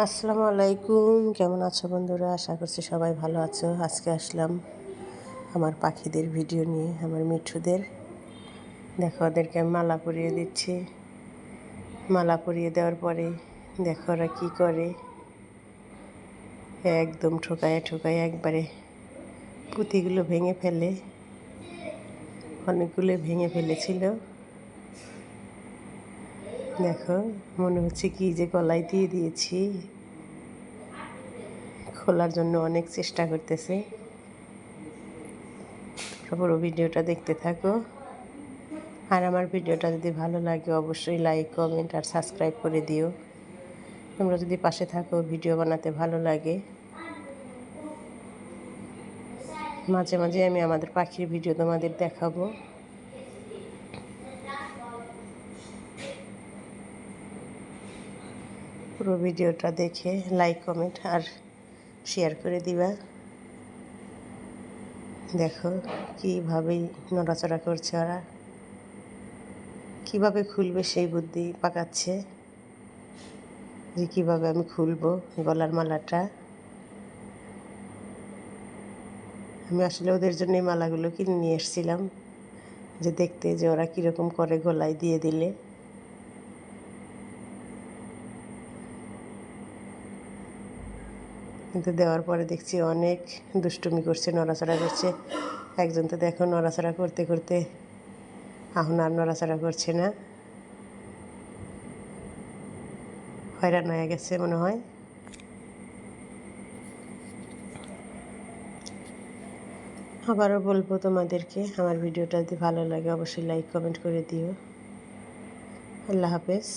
আসসালামু আলাইকুম। কেমন আছো বন্ধুরা? আশা করছি সবাই ভালো আছো। আজকে আসলাম আমার পাখিদের ভিডিও নিয়ে, আমার মিঠুদের। দেখো ওদেরকে আমি মালা পরিয়ে দিচ্ছি। মালা পরিয়ে দেওয়ার পরে দেখো ওরা কী করে, একদম ঠোকায় ঠোকায় একবারে পুঁতিগুলো ভেঙে ফেলে। অনেকগুলো ভেঙে ফেলেছিল। দেখো মনে হচ্ছে কি যে গলায় দিয়ে দিয়েছি। খোলার জন্য অনেক চেষ্টা করতেছে। পুরো ভিডিওটা দেখতে থাকো। আর আমার ভিডিওটা যদি ভালো লাগে অবশ্যই লাইক, কমেন্ট আর সাবস্ক্রাইব করে দিও। তোমরা যদি পাশে থাকো, ভিডিও বানাতে ভালো লাগে। মাঝে মাঝে আমি আমাদের পাখির ভিডিও তোমাদের দেখাবো। পুরো ভিডিওটা দেখে লাইক, কমেন্ট আর শেয়ার করে দিবা। দেখো কীভাবেই নড়াচড়া করছে ওরা, কীভাবে খুলবে সেই বুদ্ধি পাকাচ্ছে যে কীভাবে আমি খুলবো গলার মালাটা। আমি আসলে ওদের জন্য এই মালাগুলো কিনে নিয়ে এসেছিলাম, যে দেখতে যে ওরা কীরকম করে গলায় দিয়ে দিলে। কিন্তু দেওয়ার পরে দেখছি অনেক দুষ্টুমি করছে, নড়াচড়া করছে। একজন তো দেখো নড়াচড়া করতে করতে এখন আর নড়াচড়া করছে না, হয়রান হয়ে গেছে মনে হয়। আবারও বলবো তোমাদেরকে, আমার ভিডিওটা যদি ভালো লাগে অবশ্যই লাইক, কমেন্ট করে দিও। আল্লাহ হাফেজ।